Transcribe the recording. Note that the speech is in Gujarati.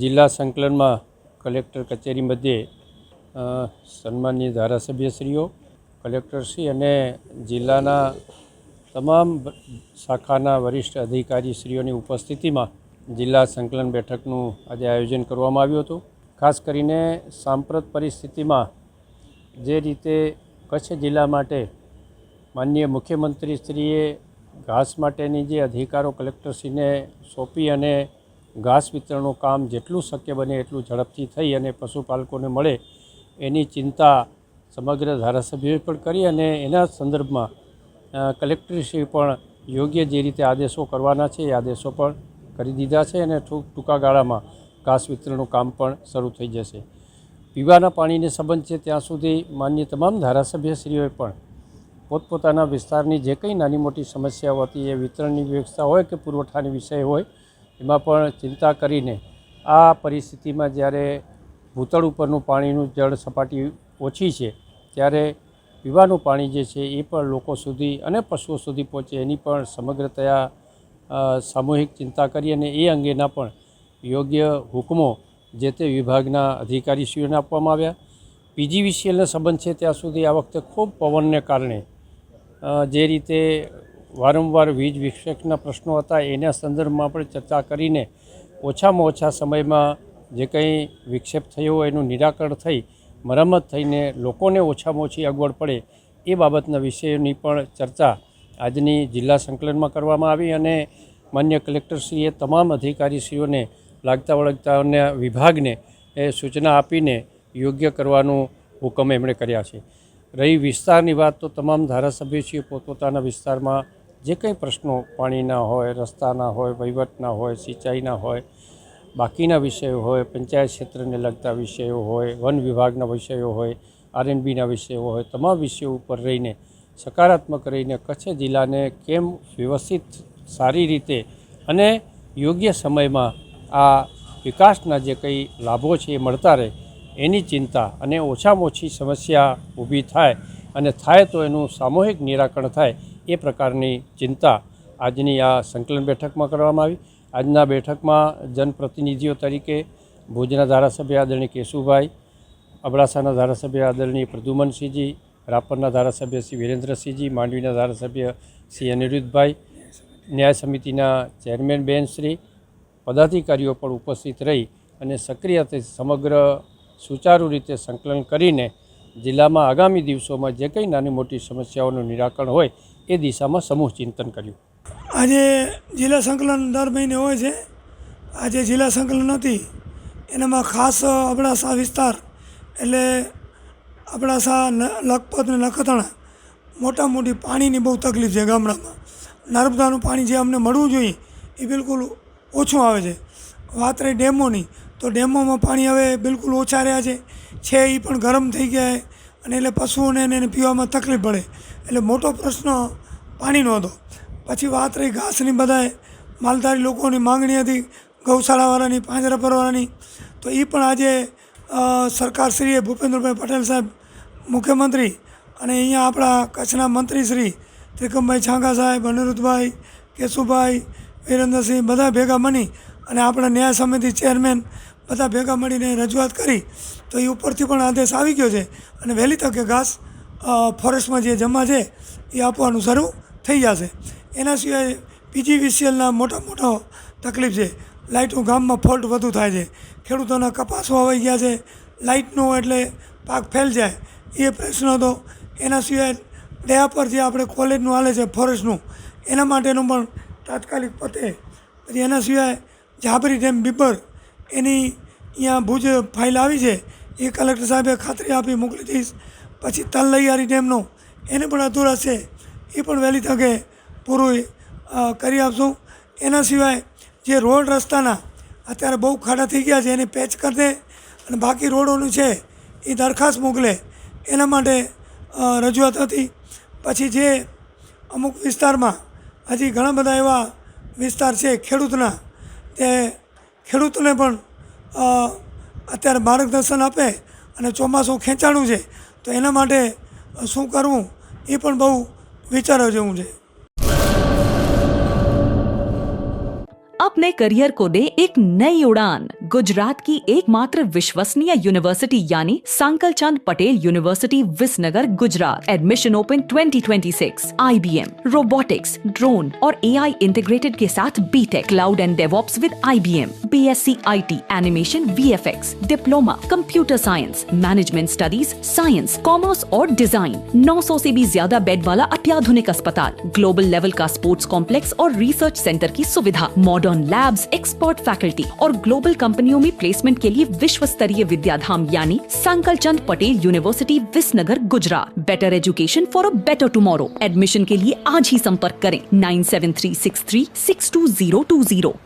જિલ્લા સંકલનમાં કલેક્ટર કચેરી મધ્યે સન્માનીય ધારાસભ્યશ્રીઓ, કલેક્ટરશ્રી અને જિલ્લાના તમામ શાખાના વરિષ્ઠ અધિકારીશ્રીઓની ઉપસ્થિતિમાં જિલ્લા સંકલન બેઠકનું આજે આયોજન કરવામાં આવ્યું હતું। ખાસ કરીને સાંપ્રત પરિસ્થિતિમાં જે રીતે કચ્છ જિલ્લા માટે માનનીય મુખ્યમંત્રીશ્રીએ ઘાસ માટેની જે અધિકારો કલેક્ટરશ્રીને સોંપી અને ઘાસ વિતરણનું કામ જેટલું શક્ય બને એટલું ઝડપથી થઈ અને પશુપાલકોને મળે એની ચિંતા સમગ્ર ધારાસભ્યોએ પણ કરી અને એના સંદર્ભમાં કલેક્ટરશ્રી પણ યોગ્ય જે રીતે આદેશો કરવાના છે એ આદેશો પણ કરી દીધા છે અને ટૂંકા ગાળામાં ઘાસ વિતરણનું કામ પણ શરૂ થઈ જશે। પીવાના પાણીને સંબંધ છે ત્યાં સુધી માન્ય તમામ ધારાસભ્યશ્રીઓએ પણ પોતપોતાના વિસ્તારની જે કંઈ નાની મોટી સમસ્યાઓ હતી એ વિતરણની વ્યવસ્થા હોય કે પુરવઠાની વિષય હોય એમાં પણ ચિંતા કરીને આ પરિસ્થિતિમાં જ્યારે ભૂતળ ઉપરનું પાણીનું જળ સપાટી ઓછી છે ત્યારે પીવાનું પાણી જે છે એ પણ લોકો સુધી અને પશુઓ સુધી પહોંચે એની પણ સમગ્રતયા સામૂહિક ચિંતા કરી અને એ અંગેના પણ યોગ્ય હુકમો જે તે વિભાગના અધિકારીશ્રીઓને આપવામાં આવ્યા। પીજીવીસીએલનો સંબંધ છે ત્યાં સુધી આ વખતે ખૂબ પવનને કારણે જે રીતે વારંવાર વીજ વિક્ષેપના પ્રશ્નો હતા એના સંદર્ભમાં પણ ચર્ચા કરીને ઓછામાં ઓછા સમયમાં જે કંઈ વિક્ષેપ થયો હોય એનું નિરાકરણ થઈ મરમ્મત થઈને લોકોને ઓછામાં ઓછી અગવડ પડે એ બાબતના વિષયોની પણ ચર્ચા આજની જિલ્લા સંકલનમાં કરવામાં આવી અને માન્ય કલેક્ટરશ્રીએ તમામ અધિકારીશ્રીઓને લાગતા વળગતાના વિભાગને એ સૂચના આપીને યોગ્ય કરવાનું હુકમ એમણે કર્યા છે। રહી વિસ્તારની વાત તો તમામ ધારાસભ્યશ્રીઓ પોતપોતાના વિસ્તારમાં જે કંઈ પ્રશ્નો પાણીના હોય, રસ્તાના હોય, વહીવટના હોય, સિંચાઈના હોય, બાકીના વિષયો હોય, પંચાયત ક્ષેત્રને લગતા વિષયો હોય, વન વિભાગના વિષયો હોય, આરએનબીના વિષયો હોય, તમામ વિષયો ઉપર રહીને સકારાત્મક રહીને કચ્છ જિલ્લાને કેમ વ્યવસ્થિત સારી રીતે અને યોગ્ય સમયમાં આ વિકાસના જે કંઈ લાભો છે એ મળતા રહે એની ચિંતા અને ઓછામાં ઓછી સમસ્યા ઊભી થાય અને થાય તો એનું સામૂહિક નિરાકરણ થાય એ પ્રકારની ચિંતા આજની આ સંકલન બેઠકમાં કરવામાં આવી। આજના બેઠકમાં જનપ્રતિનિધિઓ તરીકે ભુજના ધારાસભ્ય આદરણીય કેશુભાઈ, અબડાસાના ધારાસભ્ય આદરણીય પ્રદ્યુમનસિંહજી, રાપરના ધારાસભ્ય શ્રી વિરેન્દ્રસિંહજી, માંડવીના ધારાસભ્ય શ્રી અનિરુદ્ધભાઈ, ન્યાય સમિતિના ચેરમેન બેન શ્રી, પદાધિકારીઓ પણ ઉપસ્થિત રહી અને સક્રિયતાથી સમગ્ર સુચારુ રીતે સંકલન કરીને જિલ્લામાં આગામી દિવસોમાં જે કંઈ નાની મોટી સમસ્યાઓનું નિરાકરણ હોય એ દિશામાં સમૂહ ચિંતન કર્યું। આજે જિલ્લા સંકલન દર મહિને હોય છે। આજે જિલ્લા સંકલન હતી એનામાં ખાસ અબડાસા વિસ્તાર એટલે અબડાસા, લખપત ને નખત્રાણા મોટા મોટી પાણીની બહુ તકલીફ છે ગામડામાં। નર્મદાનું પાણી જે અમને મળવું જોઈએ એ બિલકુલ ઓછું આવે છે। વાત રહી ડેમોની તો ડેમોમાં પાણી હવે બિલકુલ ઓછા રહ્યા છે એ પણ ગરમ થઈ ગયા અને એટલે પશુઓને એને પીવામાં તકલીફ પડે એટલે મોટો પ્રશ્ન પાણીનો હતો। પછી વાત રહી ઘાસની, બધાએ માલધારી લોકોની માંગણી હતી ગૌશાળાવાળાની, પાંજરા પરવાળાની, તો એ પણ આજે સરકારશ્રીએ ભૂપેન્દ્રભાઈ પટેલ સાહેબ મુખ્યમંત્રી અને અહીંયા આપણા કચ્છના મંત્રી શ્રી ત્રિકમભાઈ છાંગા સાહેબ, અનિરુદ્ધભાઈ, કેશુભાઈ, વિરેન્દ્રસિંહ બધા ભેગા મળી અને આપણા ન્યાય સમિતિ ચેરમેન બધા ભેગા મળીને રજૂઆત કરી તો એ ઉપરથી પણ આદેશ આવી ગયો છે અને વહેલી તકે ઘાસ ફોરેસ્ટમાં જે જમા છે એ આપવાનું શરૂ થઈ જશે। એના સિવાય પીજીવીસીએલના મોટા તકલીફ છે। લાઇટો ગામમાં ફોલ્ટ વધુ થાય છે, ખેડૂતોના કપાસ વાવાઈ ગયા છે, લાઇટનો એટલે પાક ફેલ જાય એ પ્રશ્ન હતો। એના સિવાય દયા પર જે આપણે કોલેજનું હાલે છે ફોરેસ્ટનું એના માટેનું પણ તાત્કાલિક પતે। પછી એના સિવાય જાબરી ડેમ બીબર એની અહીંયા ભુજ ફાઇલ આવી છે એ કલેક્ટર સાહેબે ખાતરી આપી મોકલી દઈશ। પછી તલૈયારી ડેમનો એને પણ અધૂરા છે એ પણ વહેલી તકે પૂરું કરી આપશું। એના સિવાય જે રોડ રસ્તાના અત્યારે બહુ ખાડા થઈ ગયા છે એને પેચ કરી દે અને બાકી રોડોનું છે એ દરખાસ્ત મોકલે એના માટે રજૂઆત હતી। પછી જે અમુક વિસ્તારમાં હજી ઘણા બધા એવા વિસ્તાર છે ખેડૂતના તે ખેડૂતોને પણ અત્યારે માર્ગદર્શન આપે અને ચોમાસું ખેંચાણું છે તો એના માટે શું કરવું એ પણ બહુ વિચારવા જેવું છે। अपने करियर को दे एक नई उड़ान। गुजरात की एकमात्र विश्वसनीय यूनिवर्सिटी यानी Sankalchand Patel university Visnagar Gujarat. Admission open 2026। IBM, robotics, drone और AI इंटीग्रेटेड के साथ BTech, cloud and DevOps with IBM, BSc IT, animation, VFX, diploma, computer science, management studies, science, commerce और डिजाइन। 900 से भी ज्यादा बेड वाला अत्याधुनिक अस्पताल, ग्लोबल लेवल का स्पोर्ट्स कॉम्प्लेक्स और रिसर्च सेंटर की सुविधा, मॉडर्न लैब्स, एक्सपर्ट फैकल्टी और ग्लोबल कंपनियों में प्लेसमेंट के लिए विश्व स्तरीय विद्याधाम यानी Sankalchand Patel university Visnagar Gujarat. Better education for a better tomorrow. Admission के लिए आज ही संपर्क करें 9736362020।